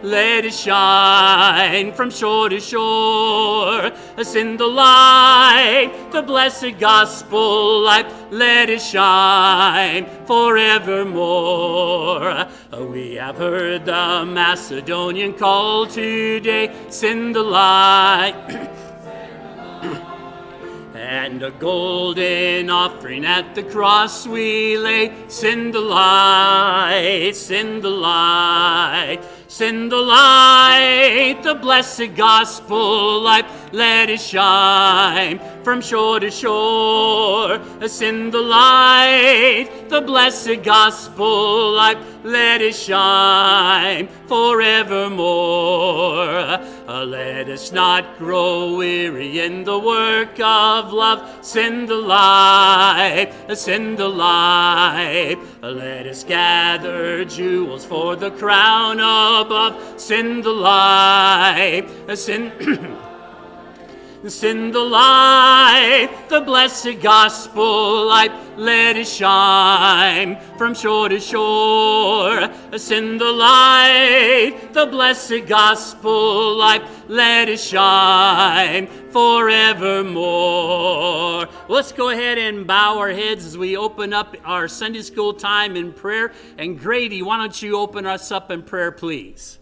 let it shine from shore to shore. Send the light, the blessed gospel light, let it shine forevermore. We have heard the Macedonian call today, send the light. And a golden offering at the cross we lay. Send the light, send the light, send the light, the blessed gospel light, let it shine from shore to shore. Send the light, the blessed gospel light, let it shine forevermore. Let us not grow weary in the work of love. Send the light, send the light. Let us gather jewels for the crown above. Send the light, send Send the light, the blessed gospel light, let it shine from shore to shore. Send the light, the blessed gospel light, let it shine forevermore. Let's go ahead and bow our heads as we open up our Sunday school time in prayer. And Grady, why don't you open us up in prayer, please?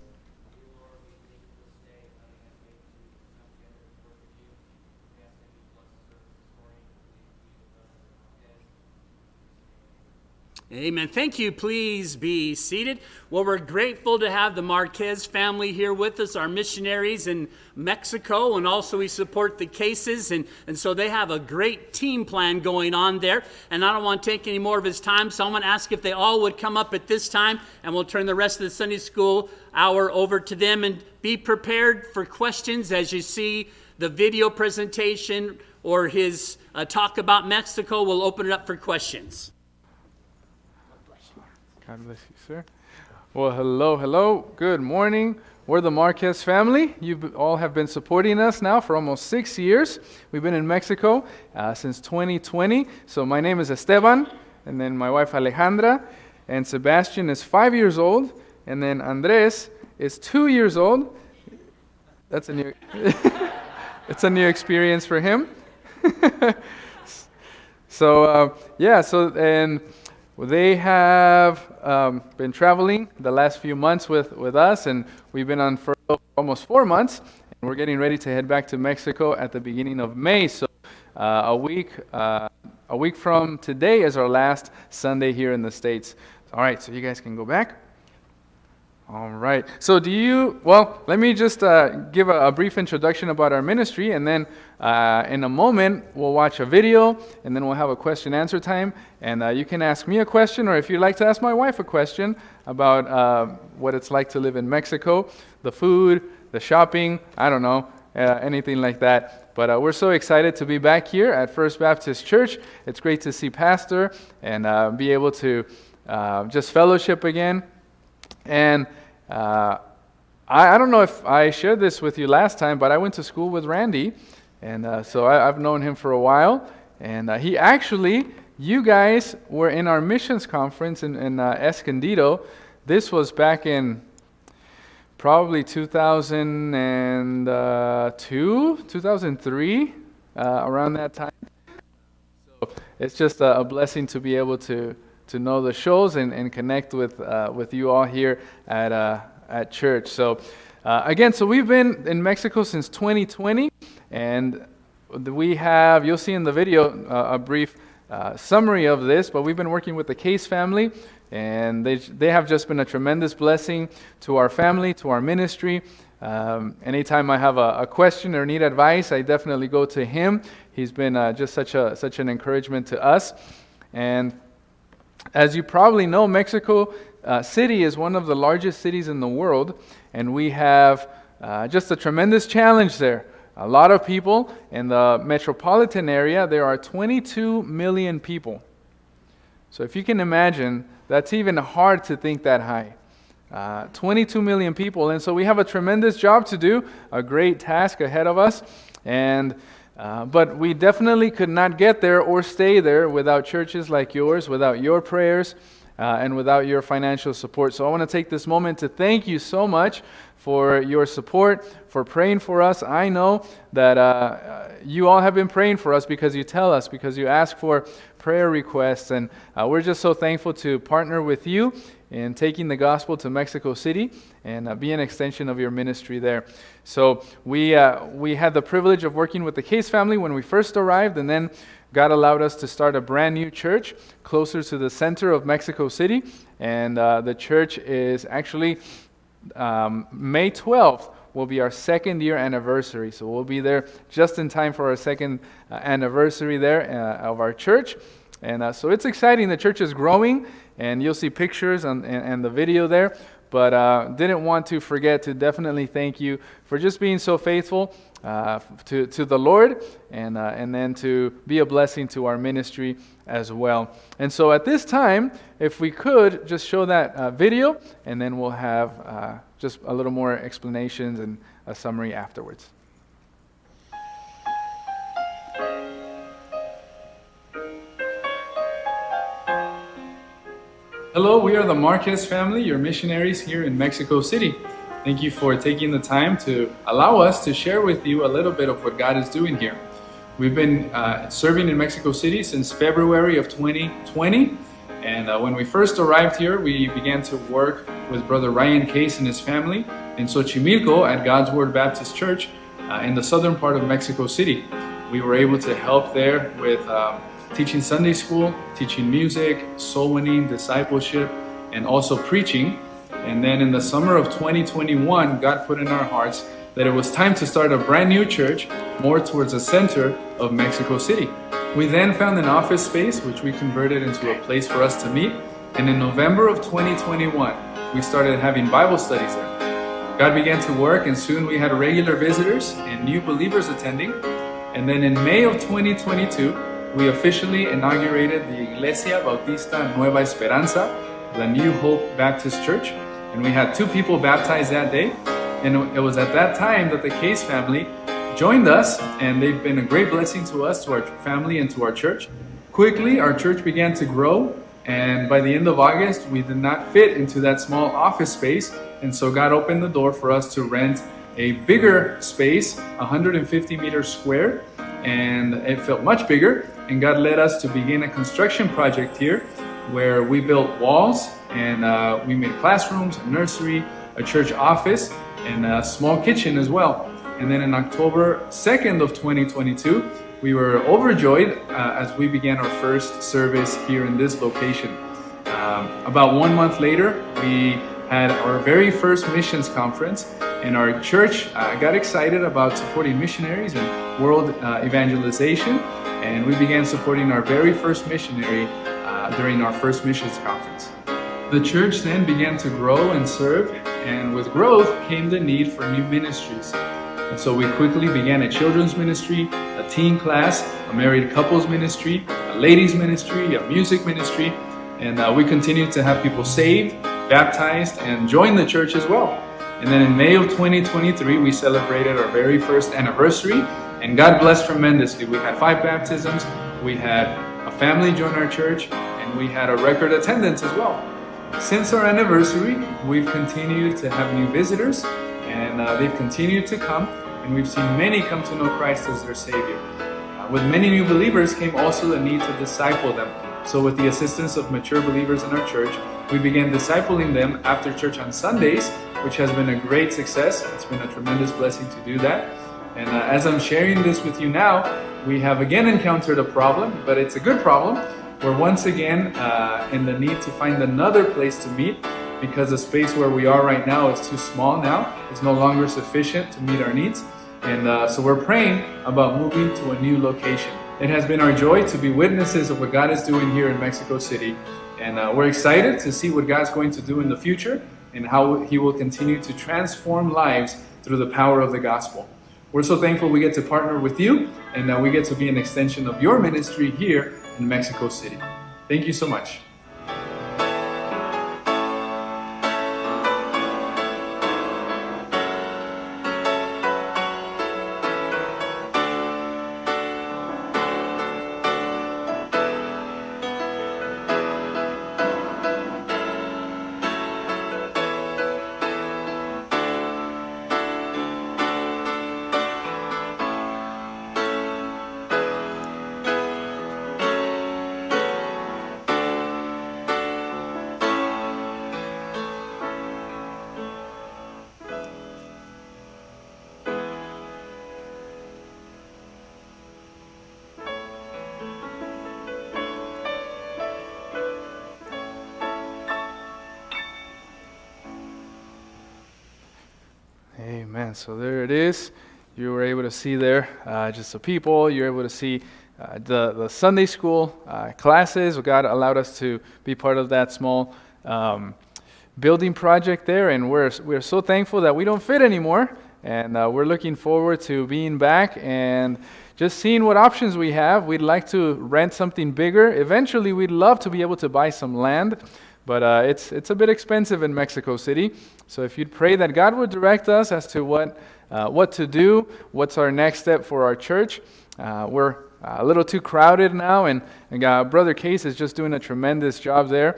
Amen. Thank you. Please be seated. Well, we're grateful to have the Marquez family here with us, our missionaries in Mexico, and also we support the cases, and so they have a great team plan going on there. And I don't want to take any more of his time, so I'm going to ask if they all would come up at this time, and we'll turn the rest of the Sunday school hour over to them. And be prepared for questions as you see the video presentation or his talk about Mexico. We'll open it up for questions. God bless you, sir. Well, hello. Good morning. We're the Marquez family. You all have been supporting us now for almost 6 years. We've been in Mexico since 2020. So my name is Esteban, and then my wife Alejandra, and Sebastian is 5 years old, and then Andres is 2 years old. That's a new, it's a new experience for him. They have been traveling the last few months with us, and we've been on for almost 4 months, and we're getting ready to head back to Mexico at the beginning of May. So a week from today is our last Sunday here in the States. All right, so you guys can go back. All right. So let me just give a brief introduction about our ministry, and then in a moment we'll watch a video, and then we'll have a question-answer time, and you can ask me a question, or if you'd like to ask my wife a question about what it's like to live in Mexico, the food, the shopping, I don't know, anything like that. But we're so excited to be back here at First Baptist Church. It's great to see Pastor and be able to just fellowship again. And I don't know if I shared this with you last time, but I went to school with Randy, and so I've known him for a while. And he actually, you guys were in our missions conference in Escondido. This was back in probably 2002, 2003, around that time. So it's just a blessing to be able to know the shows and connect with you all here at church. So so we've been in Mexico since 2020, and you'll see in the video a brief summary of this, but we've been working with the Case family, and they have just been a tremendous blessing to our family, to our ministry. Anytime I have a question or need advice, I definitely go to him. He's been just such an encouragement to us. And as you probably know, Mexico City is one of the largest cities in the world, and we have just a tremendous challenge there. A lot of people in the metropolitan area. There are 22 million people. So if you can imagine, that's even hard to think that high. 22 million people, and so we have a tremendous job to do, a great task ahead of us, but we definitely could not get there or stay there without churches like yours, without your prayers, and without your financial support. So I want to take this moment to thank you so much for your support, for praying for us. I know that you all have been praying for us because you tell us, because you ask for prayer requests, and we're just so thankful to partner with you in taking the gospel to Mexico City and be an extension of your ministry there. So we had the privilege of working with the Case family when we first arrived, and then God allowed us to start a brand new church closer to the center of Mexico City, and the church is actually May 12th will be our second year anniversary. So we'll be there just in time for our second anniversary there of our church. And so it's exciting. The church is growing, and you'll see pictures and the video there. But didn't want to forget to definitely thank you for just being so faithful to the Lord, and then to be a blessing to our ministry as well. And so at this time, if we could just show that video, and then we'll have just a little more explanations and a summary afterwards. Hello, we are the Marquez family, your missionaries here in Mexico City. Thank you for taking the time to allow us to share with you a little bit of what God is doing here. We've been serving in Mexico City since February of 2020, and when we first arrived here, we began to work with Brother Ryan Case and his family in Xochimilco at God's Word Baptist Church in the southern part of Mexico City. We were able to help there with teaching Sunday school, teaching music, soul winning, discipleship, and also preaching. And then in the summer of 2021, God put in our hearts that it was time to start a brand new church more towards the center of Mexico City. We then found an office space which we converted into a place for us to meet. And in November of 2021, we started having Bible studies there. God began to work, and soon we had regular visitors and new believers attending. And then in May of 2022, we officially inaugurated the Iglesia Bautista Nueva Esperanza, the New Hope Baptist Church, and we had 2 people baptized that day. And it was at that time that the Case family joined us, and they've been a great blessing to us, to our family, and to our church. Quickly, our church began to grow, and by the end of August, we did not fit into that small office space, and so God opened the door for us to rent a bigger space, 150 meters square, and it felt much bigger. And God led us to begin a construction project here where we built walls, and we made classrooms, a nursery, a church office, and a small kitchen as well. And then in October 2nd of 2022, we were overjoyed as we began our first service here in this location. About 1 month later, we had our very first missions conference, and our church got excited about supporting missionaries and world evangelization. And we began supporting our very first missionary during our first missions conference. The church then began to grow and serve, and with growth came the need for new ministries. And so we quickly began a children's ministry, a teen class, a married couples ministry, a ladies ministry, a music ministry, and we continued to have people saved, baptized, and join the church as well. And then in May of 2023, we celebrated our very first anniversary, and God blessed tremendously. We had 5 baptisms, we had a family join our church, and we had a record attendance as well. Since our anniversary, we've continued to have new visitors, and they've continued to come, and we've seen many come to know Christ as their Savior. With many new believers came also the need to disciple them. So with the assistance of mature believers in our church, we began discipling them after church on Sundays, which has been a great success. It's been a tremendous blessing to do that. And as I'm sharing this with you now, we have again encountered a problem, but it's a good problem. We're once again in the need to find another place to meet, because the space where we are right now is too small now. It's no longer sufficient to meet our needs. And so we're praying about moving to a new location. It has been our joy to be witnesses of what God is doing here in Mexico City. And we're excited to see what God's going to do in the future and how He will continue to transform lives through the power of the gospel. We're so thankful we get to partner with you, and that we get to be an extension of your ministry here in Mexico City. Thank you so much. And so there it is. You were able to see there just the people. You're able to see the Sunday school classes. God allowed us to be part of that small building project there, and we're so thankful that we don't fit anymore. And we're looking forward to being back and just seeing what options we have. We'd like to rent something bigger. Eventually, we'd love to be able to buy some land, but it's a bit expensive in Mexico City. So if you'd pray that God would direct us as to what to do, what's our next step for our church. We're a little too crowded now, and Brother Case is just doing a tremendous job there.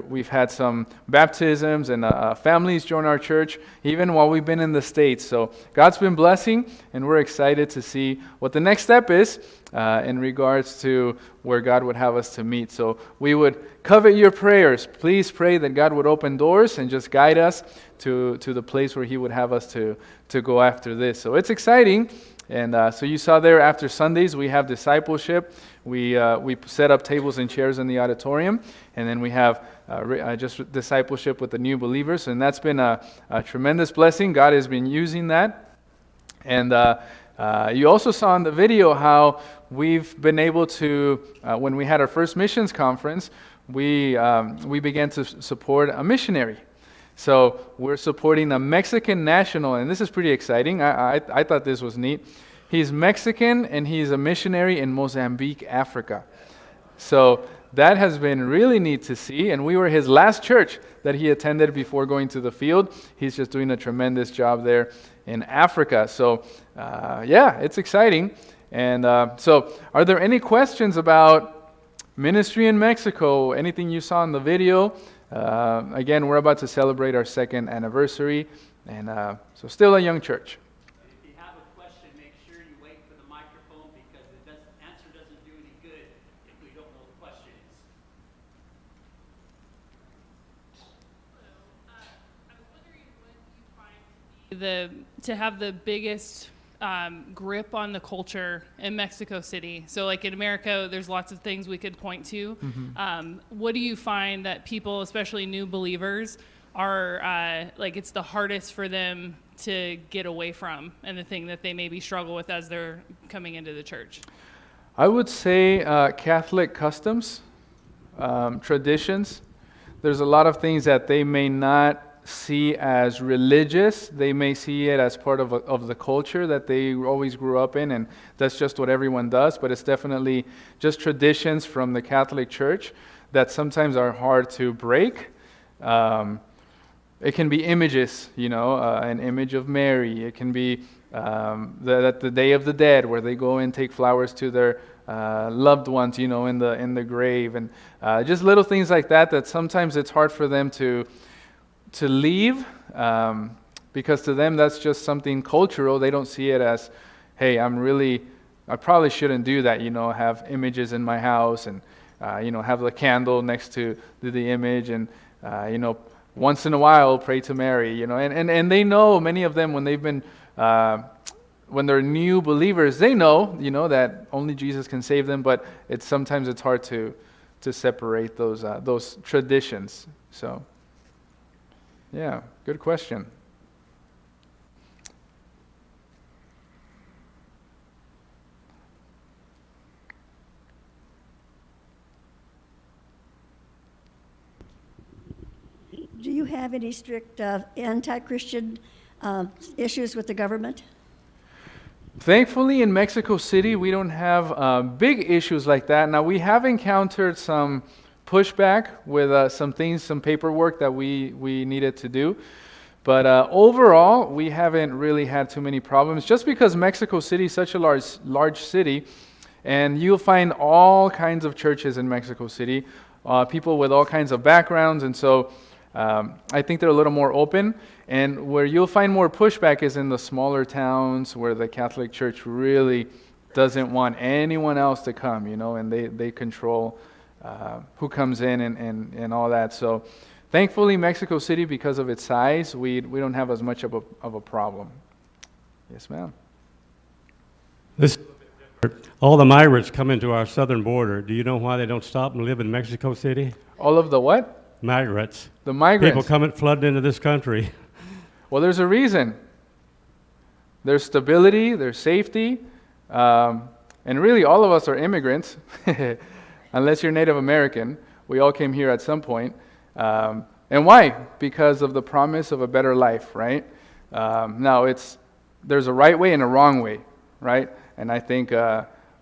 We've had some baptisms and families join our church, even while we've been in the States. So God's been blessing, and we're excited to see what the next step is in regards to where God would have us to meet. So we would covet your prayers. Please pray that God would open doors and just guide us to the place where He would have us to go after this. So it's exciting. And so you saw there after Sundays, we have discipleship. We set up tables and chairs in the auditorium, and then we have just discipleship with the new believers, and that's been a tremendous blessing. God has been using that. And you also saw in the video how we've been able to, when we had our first missions conference, we began to support a missionary. So we're supporting a Mexican national, and this is pretty exciting. I thought this was neat. He's Mexican, and he's a missionary in Mozambique, Africa. So that has been really neat to see, and we were his last church that he attended before going to the field. He's just doing a tremendous job there in Africa. So yeah, it's exciting. And so are there any questions about ministry in Mexico? Anything you saw in the video? Again, we're about to celebrate our 2nd anniversary, and so still a young church. If you have a question, make sure you wait for the microphone, because the answer doesn't do any good if we don't know the question is. I was wondering what you find to have the biggest grip on the culture in Mexico City. So like in America, there's lots of things we could point to. Mm-hmm. What do you find that people, especially new believers, are like it's the hardest for them to get away from, and the thing that they maybe struggle with as they're coming into the church? I would say Catholic customs, traditions. There's a lot of things that they may not see as religious. They may see it as part of the culture that they always grew up in, and that's just what everyone does. But it's definitely just traditions from the Catholic Church that sometimes are hard to break. It can be images, an image of Mary. It can be the Day of the Dead, where they go and take flowers to their loved ones, in the grave, and just little things like that. That sometimes it's hard for them to leave, because to them that's just something cultural. They don't see it as, hey, I probably shouldn't do that, have images in my house, and have the candle next to the image, and once in a while pray to Mary, and they know, many of them, when they've been when they're new believers, they know that only Jesus can save them, but sometimes it's hard to separate those traditions. So yeah, good question. Do you have any strict anti-Christian issues with the government? Thankfully, in Mexico City, we don't have big issues like that. Now, we have encountered some pushback with some paperwork that we needed to do. But overall, we haven't really had too many problems, just because Mexico City is such a large city, and you'll find all kinds of churches in Mexico City, people with all kinds of backgrounds, and so I think they're a little more open. And where you'll find more pushback is in the smaller towns, where the Catholic Church really doesn't want anyone else to come, and they control who comes in and all that. So thankfully, Mexico City, because of its size, we don't have as much of a problem. Yes, ma'am. This is a bit different. All the migrants come into our southern border. Do you know why they don't stop and live in Mexico City? All of the what? Migrants. The migrants. People coming flooding into this country. Well, there's a reason. there's stability, there's safety, and really all of us are immigrants, unless you're Native American. We all came here at some point. And why? Because of the promise of a better life, right? Now, there's a right way and a wrong way, right? And I think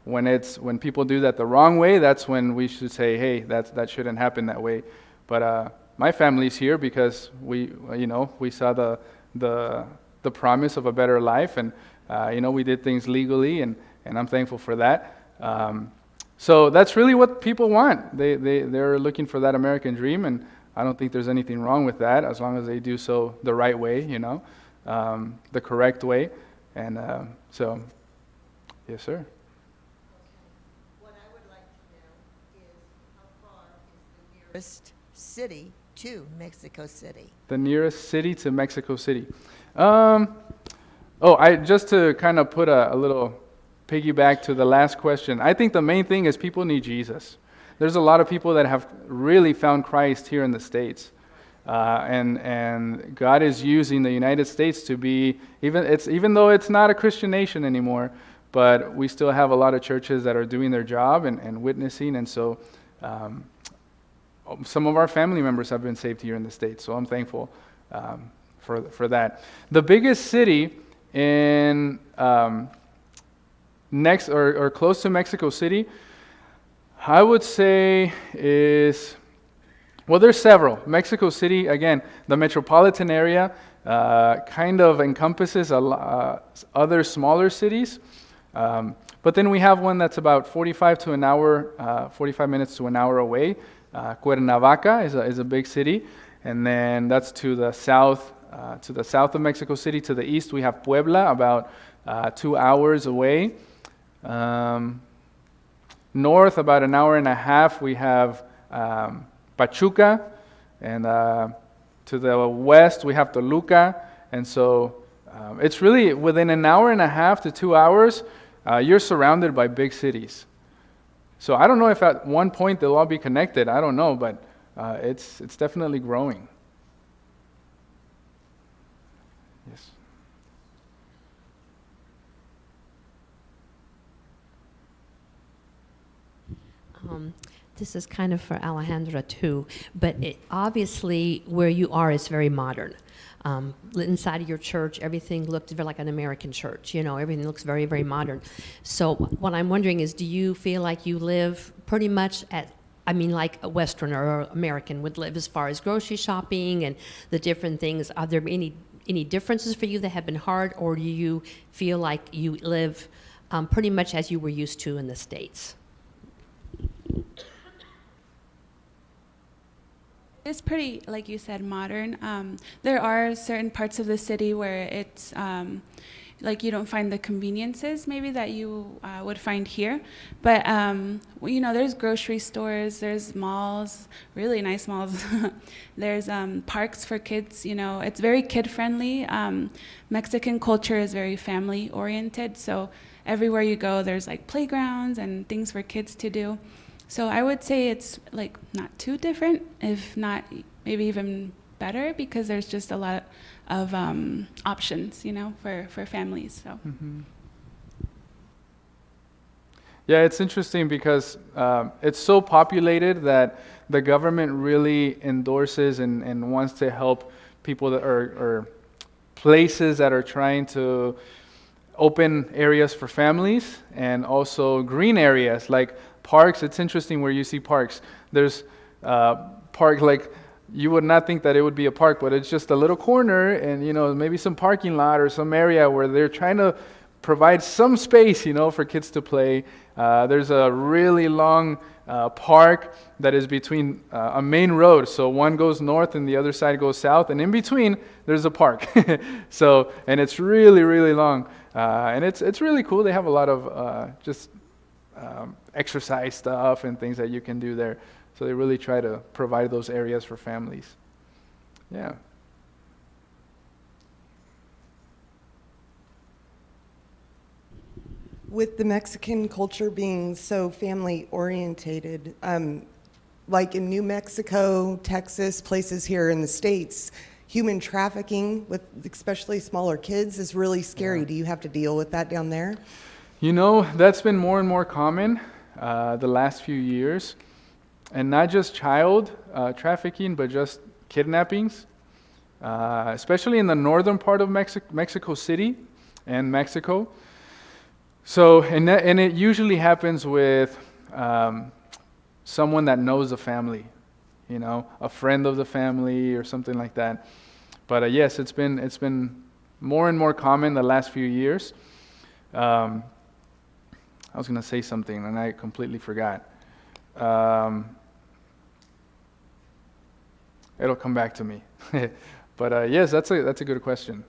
when people do that the wrong way, that's when we should say, hey, that shouldn't happen that way. But my family's here because we saw the promise of a better life, and we did things legally, and I'm thankful for that. So that's really what people want. They're looking for that American dream, and I don't think there's anything wrong with that as long as they do so the right way, the correct way. And so, yes, sir. What I would like to know is how far is the nearest city to Mexico City? The nearest city to Mexico City. Just to kind of put a little piggyback to the last question, I think the main thing is people need Jesus. There's a lot of people that have really found Christ here in the States. And God is using the United States to be, even though it's not a Christian nation anymore, but we still have a lot of churches that are doing their job and witnessing. And so some of our family members have been saved here in the States. So I'm thankful for that. The biggest city in next or close to Mexico City, I would say is, well, there's several. Mexico City, again, the metropolitan area kind of encompasses other smaller cities. But then we have one that's about 45 minutes to an hour away. Cuernavaca is a big city. And then that's to the south of Mexico City. To the east, we have Puebla, about 2 hours away. North, about an hour and a half, we have Pachuca, and to the west, we have Toluca. And so it's really within an hour and a half to 2 hours, you're surrounded by big cities. So I don't know if at one point they'll all be connected. I don't know, but it's definitely growing. Yes. This is kind of for Alejandra too, but obviously where you are is very modern. Inside of your church, everything looked very like an American church. Everything looks very, very modern. So what I'm wondering is, do you feel like you live pretty much like a Westerner or American would live as far as grocery shopping and the different things? Are there any differences for you that have been hard, or do you feel like you live pretty much as you were used to in the States? It's pretty, like you said, modern. There are certain parts of the city where it's like you don't find the conveniences maybe that you would find here. But, there's grocery stores, there's malls, really nice malls. There's parks for kids, it's very kid-friendly. Mexican culture is very family-oriented, so everywhere you go, there's like playgrounds and things for kids to do. So I would say it's like not too different, if not maybe even better, because there's just a lot of options, for families. So. Mm-hmm. Yeah, it's interesting because it's so populated that the government really endorses and wants to help people that or places that are trying to open areas for families, and also green areas like parks. It's interesting where you see parks. There's park, like you would not think that it would be a park, but it's just a little corner, and maybe some parking lot or some area where they're trying to provide some space, for kids to play. There's a really long park that is between a main road. So one goes north and the other side goes south, and in between there's a park. And it's really, really long. And it's really cool. They have a lot of exercise stuff and things that you can do there. So they really try to provide those areas for families. Yeah. With the Mexican culture being so family orientated, like in New Mexico, Texas, places here in the States, human trafficking with especially smaller kids is really scary. Do you have to deal with that down there? You know, that's been more and more common the last few years. And not just child trafficking, but just kidnappings, especially in the northern part of Mexico City and Mexico. So, and it usually happens with someone that knows the family, you know, a friend of the family or something like that. But yes, it's been more and more common the last few years. I was going to say something and I completely forgot. It'll come back to me. But yes, that's a good question.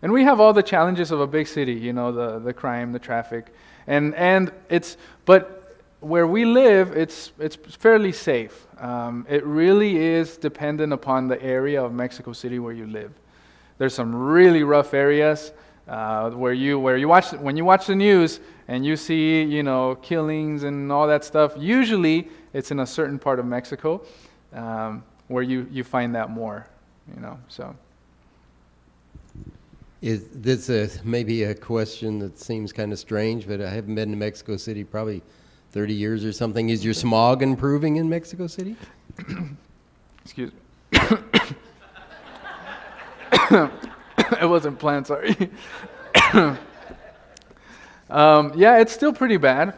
And we have all the challenges of a big city, you know, the crime, the traffic, but where we live, it's fairly safe. It really is dependent upon the area of Mexico City where you live. There's some really rough areas when you watch the news and you see, you know, killings and all that stuff. Usually, it's in a certain part of Mexico where you find that more, you know. So. Is this maybe a question that seems kind of strange, but I haven't been to Mexico City probably 30 years or something. Is your smog improving in Mexico City? Excuse me. It wasn't planned, sorry. Yeah, it's still pretty bad.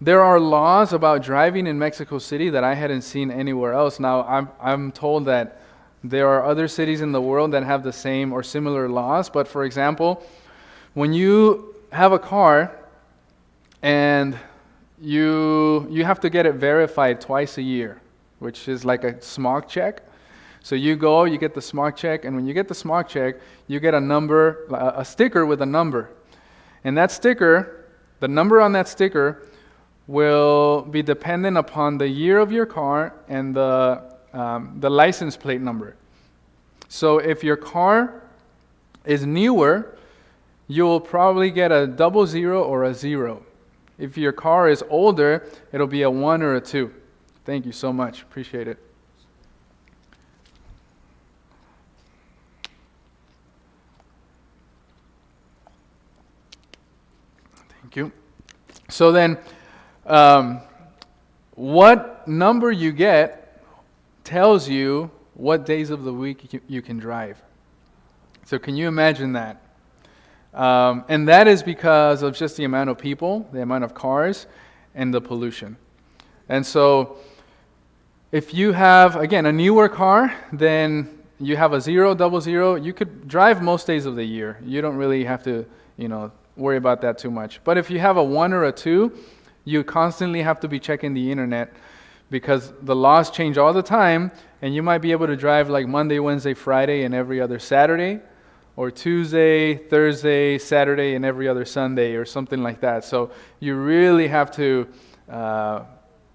There are laws about driving in Mexico City that I hadn't seen anywhere else. Now, I'm told that there are other cities in the world that have the same or similar laws, but for example, when you have a car and you have to get it verified twice a year, which is like a smog check. So you go, you get the smog check, and when you get the smog check, you get a number, a sticker with a number. And that sticker, the number on that sticker will be dependent upon the year of your car and the license plate number. So if your car is newer, you'll probably get a 00 or a 0. If your car is older, it'll be a 1 or a 2. Thank you so much. Appreciate it. Thank you. So then, what number you get tells you what days of the week you can drive. So can you imagine that? And that is because of just the amount of people, the amount of cars, and the pollution. And so if you have, again, a newer car, then you have a 0, 00, you could drive most days of the year. You don't really have to, worry about that too much. But if you have a 1 or a 2, you constantly have to be checking the internet because the laws change all the time, and you might be able to drive like Monday, Wednesday, Friday, and every other Saturday, or Tuesday, Thursday, Saturday, and every other Sunday, or something like that. So you really have to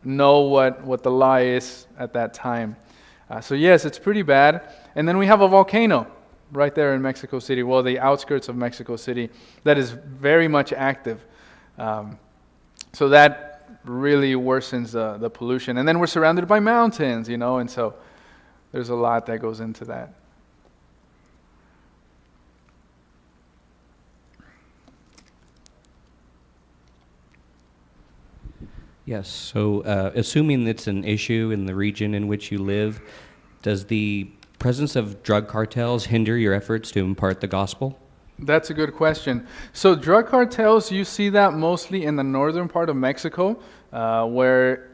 know what the law is at that time. So yes, it's pretty bad. And then we have a volcano right there in Mexico City, well, the outskirts of Mexico City, that is very much active. So that really worsens the pollution. And then we're surrounded by mountains, and so there's a lot that goes into that. Yes, so assuming it's an issue in the region in which you live, does the presence of drug cartels hinder your efforts to impart the gospel? That's a good question. So drug cartels, you see that mostly in the northern part of Mexico, where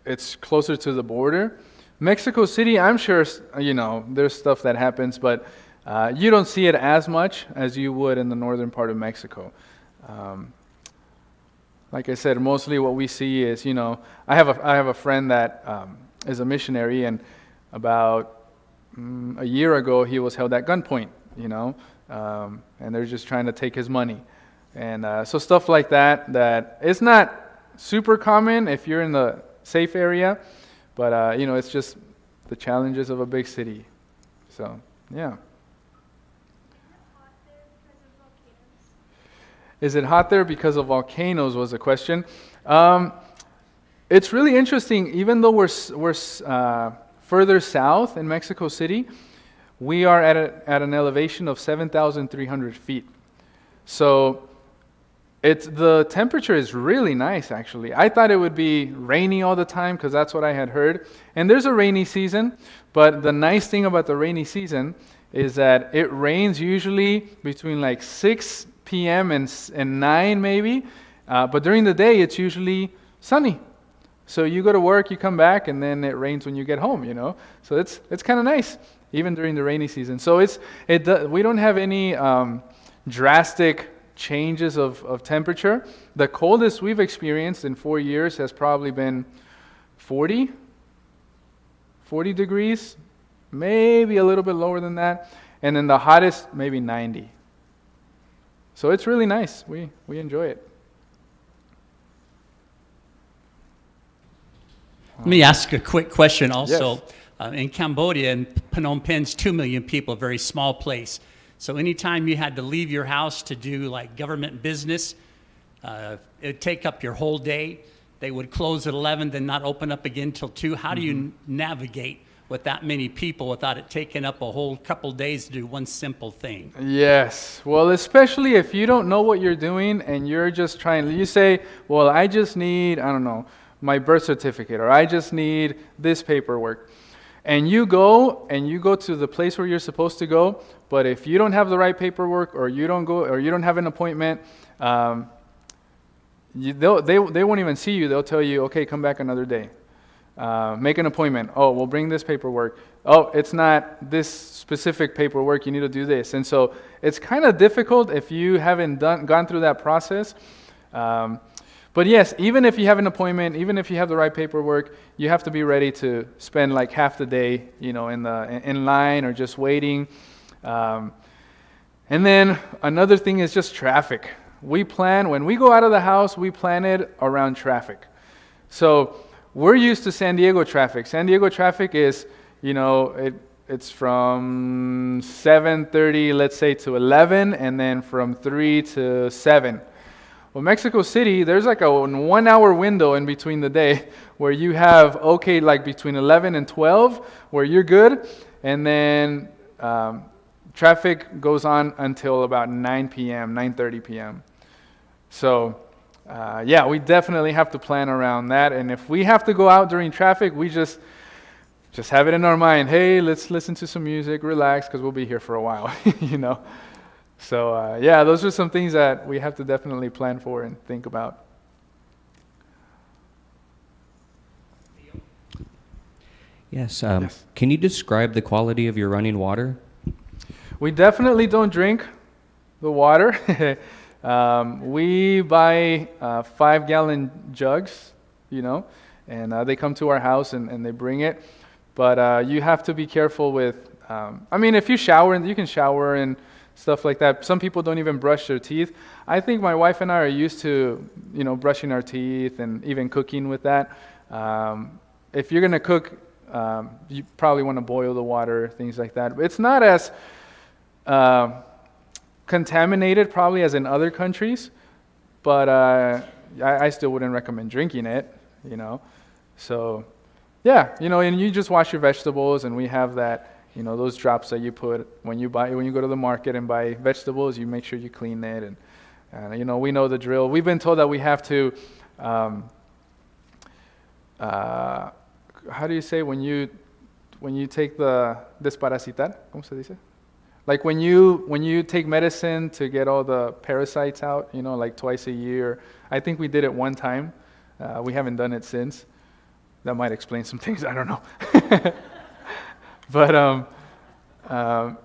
it's closer to the border. Mexico City, I'm sure, there's stuff that happens, but you don't see it as much as you would in the northern part of Mexico. Like I said, mostly what we see is, I have a friend that is a missionary, and about a year ago he was held at gunpoint, and they're just trying to take his money. And so stuff like that it's not super common if you're in the safe area, but it's just the challenges of a big city. So, yeah. Is it hot there because of volcanoes was the question. It's really interesting, even though we're further south in Mexico City, we are at an elevation of 7,300 feet. So the temperature is really nice, actually. I thought it would be rainy all the time because that's what I had heard. And there's a rainy season, but the nice thing about the rainy season is that it rains usually between like 6 p.m. and 9 maybe, but during the day it's usually sunny. So you go to work, you come back, and then it rains when you get home, So it's kind of nice, even during the rainy season. So we don't have any drastic changes of temperature. The coldest we've experienced in 4 years has probably been 40 degrees, maybe a little bit lower than that, and then the hottest maybe 90. So it's really nice. We enjoy it. Let me ask a quick question also. Yes. In Cambodia, in Phnom Penh's 2 million people, a very small place. So anytime you had to leave your house to do like government business, it would take up your whole day. They would close at 11, then not open up again till 2. How do you navigate with that many people without it taking up a whole couple days to do one simple thing? Yes. Well, especially if you don't know what you're doing and you're just you say, well, I just need, I don't know, my birth certificate, or I just need this paperwork. And you go to the place where you're supposed to go, but if you don't have the right paperwork, or you don't have an appointment, they won't even see you. They'll tell you, okay, come back another day. Make an appointment. Oh, we'll bring this paperwork. Oh, it's not this specific paperwork. You need to do this. And so it's kind of difficult if you haven't gone through that process. But yes, even if you have an appointment, even if you have the right paperwork, you have to be ready to spend like half the day, in line or just waiting. And then another thing is just traffic. When we go out of the house, we plan it around traffic. So we're used to San Diego traffic. San Diego traffic is, it's from 7:30, let's say, to 11, and then from 3 to 7. Well, Mexico City, there's like a 1 hour window in between the day where you have, like between 11 and 12, where you're good, and then traffic goes on until about 9 p.m., 9:30 p.m. So, we definitely have to plan around that, and if we have to go out during traffic, we just have it in our mind, hey, let's listen to some music, relax, because we'll be here for a while, So, those are some things that we have to definitely plan for and think about. Yes. Yes. Can you describe the quality of your running water? We definitely don't drink the water. We buy 5-gallon jugs, and they come to our house and they bring it. But you have to be careful with, if you shower, you can shower and stuff like that. Some people don't even brush their teeth. I think my wife and I are used to, brushing our teeth and even cooking with that. If you're going to cook, you probably want to boil the water, things like that. It's not as contaminated probably as in other countries, but I still wouldn't recommend drinking it, So, and you just wash your vegetables, and we have that. Those drops that you put when you go to the market and buy vegetables, you make sure you clean it, and we know the drill. We've been told that we have to, how do you say when you take the desparasitar? ¿Cómo se dice? Like when you take medicine to get all the parasites out, like twice a year. I think we did it one time. We haven't done it since. That might explain some things. I don't know. But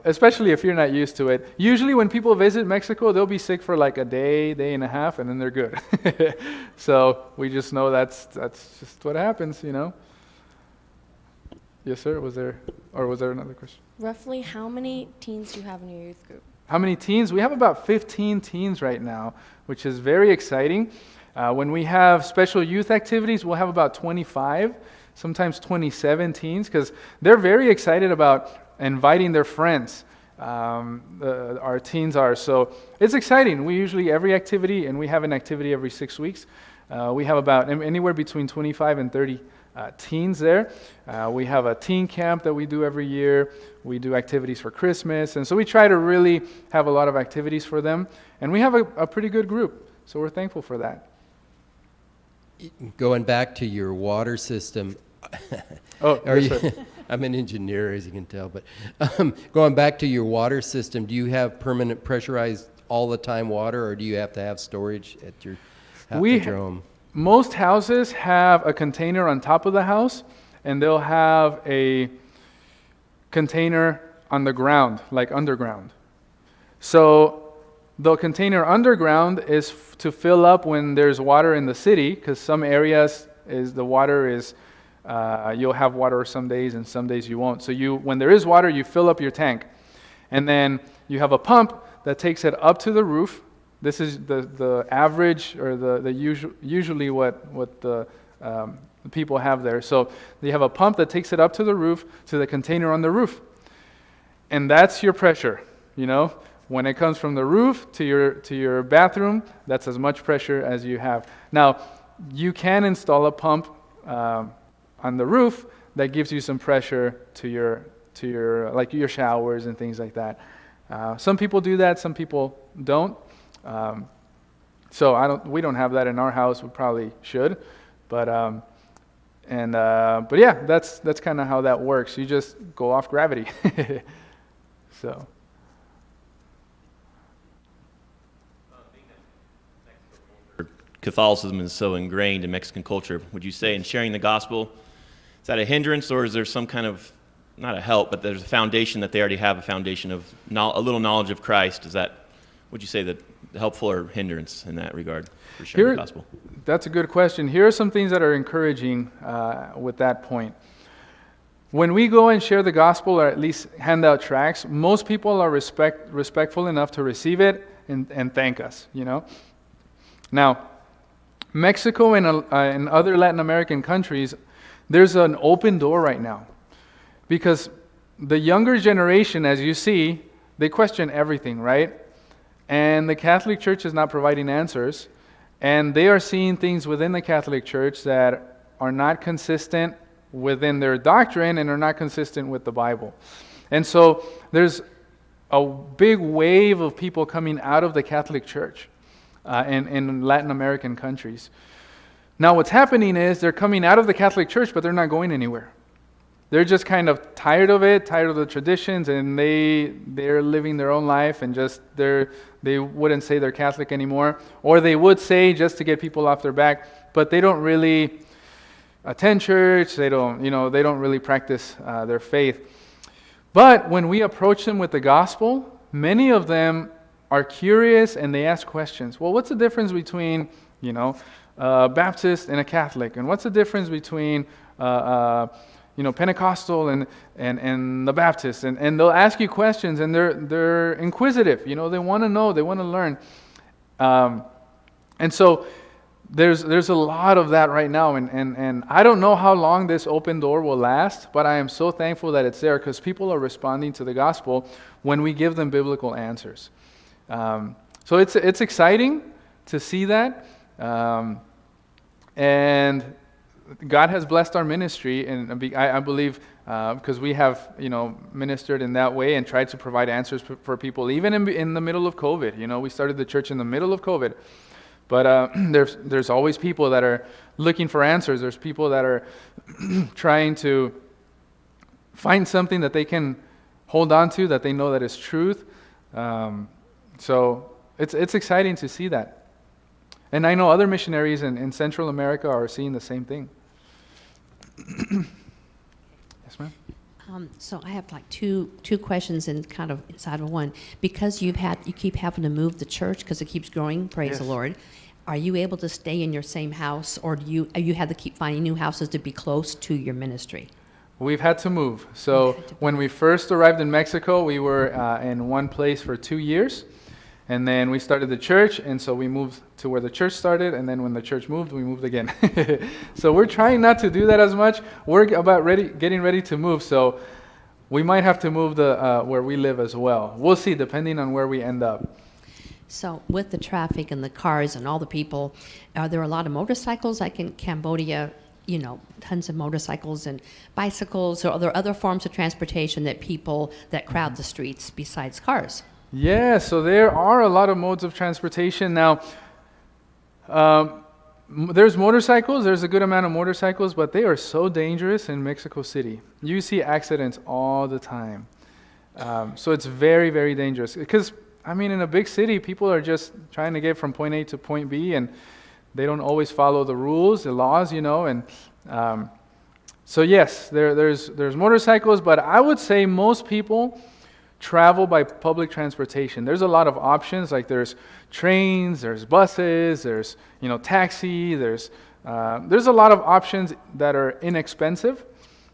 especially if you're not used to it. Usually when people visit Mexico, they'll be sick for like a day and a half, and then they're good. So we just know that's just what happens, Yes, sir. Was there another question? Roughly how many teens do you have in your youth group? How many teens? We have about 15 teens right now, which is very exciting. When we have special youth activities, we'll have about 25. Sometimes 27 teens, because they're very excited about inviting their friends. Our teens are. So it's exciting. We usually, every activity, and we have an activity every 6 weeks, we have about anywhere between 25 and 30 teens there. We have a teen camp that we do every year. We do activities for Christmas. And so we try to really have a lot of activities for them. And we have a pretty good group. So we're thankful for that. Going back to your water system, Oh, are yes, you, sir. I'm an engineer, as you can tell, but going back to your water system, do you have permanent pressurized all the time water, or do you have to have storage at your home? Most houses have a container on top of the house, and they'll have a container on the ground, like underground. So the container underground is to fill up when there's water in the city, because some areas the water is you'll have water some days and some days you won't. So when there is water, you fill up your tank, and then you have a pump that takes it up to the roof. This is the average, or the usually what the people have there. So you have a pump that takes it up to the roof, to the container on the roof, and that's your pressure. When it comes from the roof to your bathroom, that's as much pressure as you have. Now, you can install a pump on the roof that gives you some pressure to your like your showers and things like that. Some people do that, some people don't. So we don't have that in our house. We probably should, but yeah, that's kind of how that works. You just go off gravity. So. Catholicism is so ingrained in Mexican culture. Would you say in sharing the gospel, is that a hindrance, or is there some kind of, not a help, but there's a foundation that they already have, a foundation of a little knowledge of Christ? Would you say that helpful or hindrance in that regard for sharing the gospel? That's a good question. Here are some things that are encouraging with that point. When we go and share the gospel, or at least hand out tracts, most people are respectful enough to receive it and thank us. Now, Mexico and other Latin American countries, there's an open door right now, because the younger generation, as you see, they question everything, right? And the Catholic Church is not providing answers, and they are seeing things within the Catholic Church that are not consistent within their doctrine and are not consistent with the Bible. And so there's a big wave of people coming out of the Catholic Church in Latin American countries. Now what's happening is they're coming out of the Catholic Church, but they're not going anywhere. They're just kind of tired of it, tired of the traditions, and they're living their own life, and they wouldn't say they're Catholic anymore, or they would say just to get people off their back, but they don't really attend church. They don't really practice their faith. But when we approach them with the gospel, many of them are curious and they ask questions. Well, what's the difference between a Baptist and a Catholic, and what's the difference between Pentecostal and the Baptist, and they'll ask you questions, and they're inquisitive. They want to know, they want to learn, and so there's a lot of that right now, and I don't know how long this open door will last, but I am so thankful that it's there, because people are responding to the gospel when we give them biblical answers. So it's exciting to see that, and God has blessed our ministry, and I believe because we have ministered in that way and tried to provide answers for people, even in the middle of COVID. We started the church in the middle of COVID, but there's always people that are looking for answers. There's people that are trying to find something that they can hold on to, that they know that is truth. So it's exciting to see that. And I know other missionaries in Central America are seeing the same thing. Yes, ma'am? So I have like two questions and kind of inside of one. Because you keep having to move the church because it keeps growing, praise the Lord. Are you able to stay in your same house, or do you have to keep finding new houses to be close to your ministry? We've had to move. So when we first arrived in Mexico, we were in one place for 2 years. And then we started the church, and so we moved to where the church started, and then when the church moved, we moved again. So we're trying not to do that as much. We're getting ready to move, so we might have to move where we live as well. We'll see, depending on where we end up. So with the traffic and the cars and all the people, are there a lot of motorcycles like in Cambodia? tons of motorcycles and bicycles, or are there other forms of transportation that crowd the streets besides cars? Yeah, so there are a lot of modes of transportation. Now, there's motorcycles, there's a good amount of motorcycles, but they are so dangerous in Mexico City. You see accidents all the time. So it's very, very dangerous. Because, in a big city, people are just trying to get from point A to point B, and they don't always follow the rules, the laws, and so yes, there's motorcycles, but I would say most people travel by public transportation. There's a lot of options, like there's trains, there's buses, there's taxi, there's a lot of options that are inexpensive.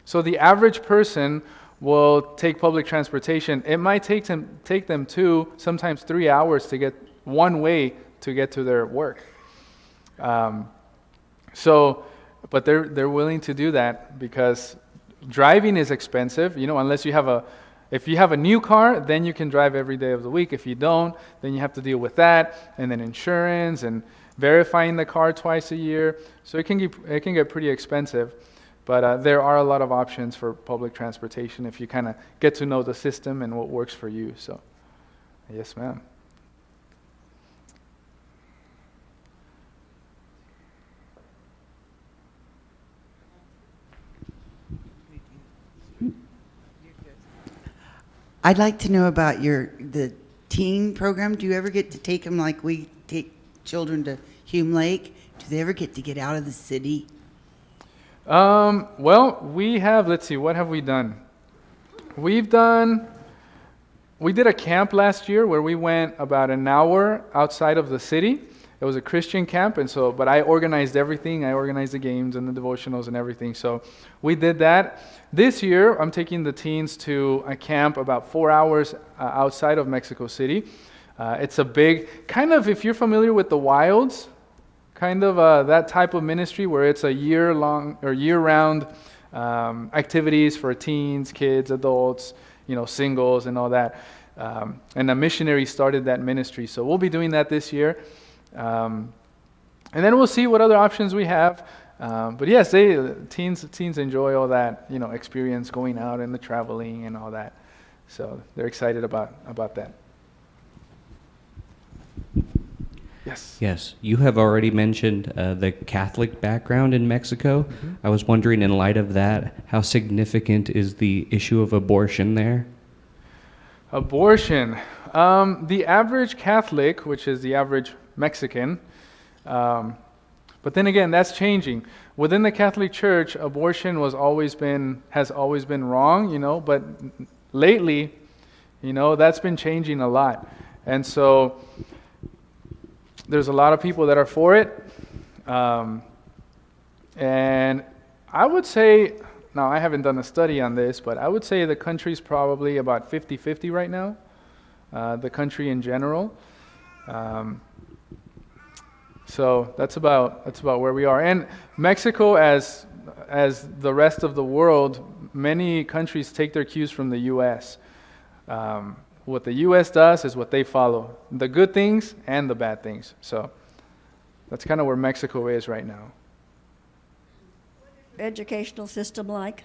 So the average person will take public transportation. It might take them 2, sometimes 3 hours to get one way to get to their work. But they're willing to do that because driving is expensive. Unless if you have a new car, then you can drive every day of the week. If you don't, then you have to deal with that, and then insurance and verifying the car twice a year. So it can get pretty expensive. But there are a lot of options for public transportation if you kind of get to know the system and what works for you. So, yes, ma'am. I'd like to know about the teen program. Do you ever get to take them like we take children to Hume Lake? Do they ever get out of the city? Well, we have, let's see, what have we done? We did a camp last year where we went about an hour outside of the city. It was a Christian camp, but I organized everything. I organized the games and the devotionals and everything. So we did that. This year, I'm taking the teens to a camp about 4 hours outside of Mexico City. It's a big, kind of, if you're familiar with the Wilds, kind of that type of ministry where it's a year-long or year-round activities for teens, kids, adults, singles and all that. And the Missionary started that ministry. So we'll be doing that this year. And then we'll see what other options we have. But yes, teens enjoy all that, experience going out and the traveling and all that. So they're excited about that. Yes. Yes. You have already mentioned the Catholic background in Mexico. Mm-hmm. I was wondering, in light of that, how significant is the issue of abortion there? Abortion. The average Catholic, which is the average Mexican, but then again, that's changing. Within the Catholic Church, abortion has always been wrong, but lately, that's been changing a lot. And so there's a lot of people that are for it. And I would say, now I haven't done a study on this, but I would say the country's probably about 50-50 right now, the country in general. So that's about where we are. And Mexico, as the rest of the world, many countries take their cues from the U.S. What the U.S. does is what they follow, the good things and the bad things. So that's kind of where Mexico is right now. Educational system like?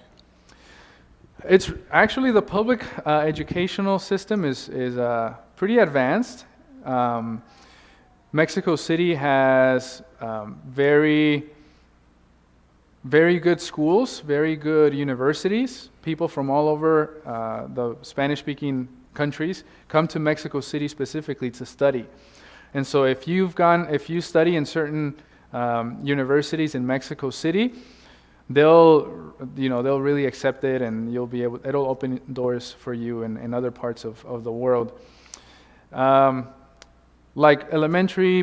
It's actually the public educational system is pretty advanced. Mexico City has very, very good schools, very good universities. People from all over the Spanish-speaking countries come to Mexico City specifically to study. And so if you study in certain universities in Mexico City, they'll really accept it, and it'll open doors for you in other parts of the world. Like elementary,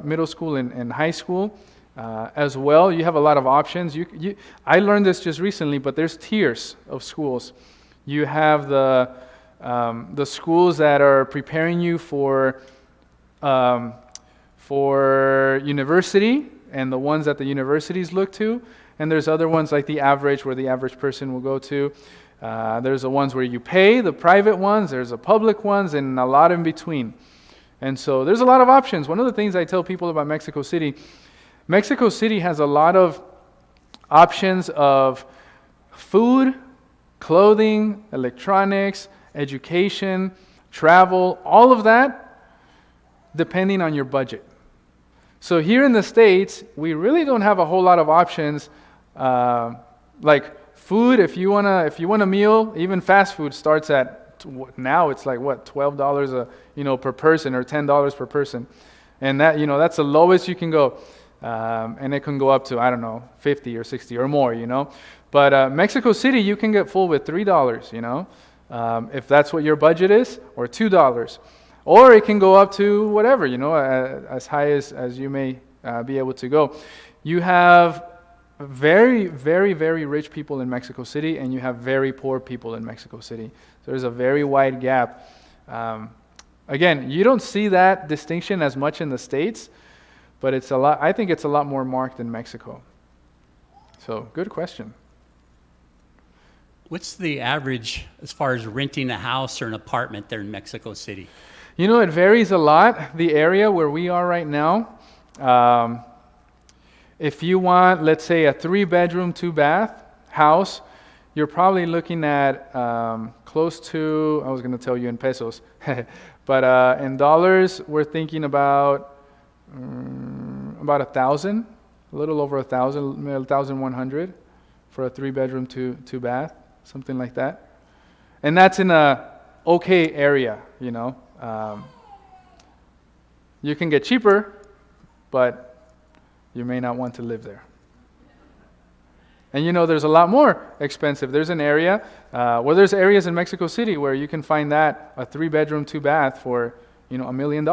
middle school, and high school as well, you have a lot of options. I learned this just recently, but there's tiers of schools. You have the schools that are preparing you for university, and the ones that the universities look to. And there's other ones like the average, where the average person will go to. There's the ones where you pay, the private ones. There's the public ones, and a lot in between. And so there's a lot of options. One of the things I tell people about Mexico City has a lot of options of food, clothing, electronics, education, travel, all of that, depending on your budget. So here in the States, we really don't have a whole lot of options. Like food, if you want a meal, even fast food starts at, now it's like what, $12 per person, or $10 per person. And that, that's the lowest you can go. And it can go up to, I don't know, 50 or 60 or more, But Mexico City, you can get full with $3, if that's what your budget is, or $2. Or it can go up to whatever, as high as you may be able to go. You have very, very, very rich people in Mexico City, and you have very poor people in Mexico City. So there's a very wide gap. Again, you don't see that distinction as much in the States, but I think it's a lot more marked in Mexico. So, good question. What's the average as far as renting a house or an apartment there in Mexico City? It varies a lot. The area where we are right now, if you want, let's say, a 3-bedroom, 2-bath house, you're probably looking at close to, I was going to tell you in pesos, but in dollars, we're thinking about 1,000, a little over 1,000, 1,100 for a 3-bedroom, 2-bath, something like that. And that's in a okay area, You can get cheaper, but you may not want to live there. And there's a lot more expensive. There's an area, there's areas in Mexico City where you can find that, a 3-bedroom, 2-bath for, $1 million.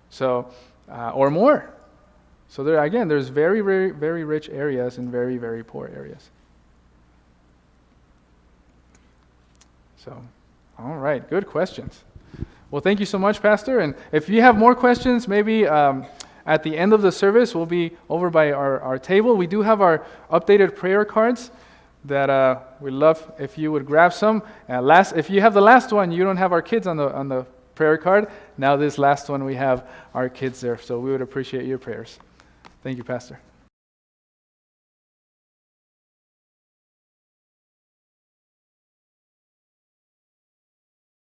So, or more. So there's very, very, very rich areas and very, very poor areas. So, all right, good questions. Well, thank you so much, Pastor. And if you have more questions, maybe at the end of the service, we'll be over by our table. We do have our updated prayer cards that we'd love if you would grab some. If you have the last one, you don't have our kids on the prayer card. Now this last one, we have our kids there. So we would appreciate your prayers. Thank you, Pastor.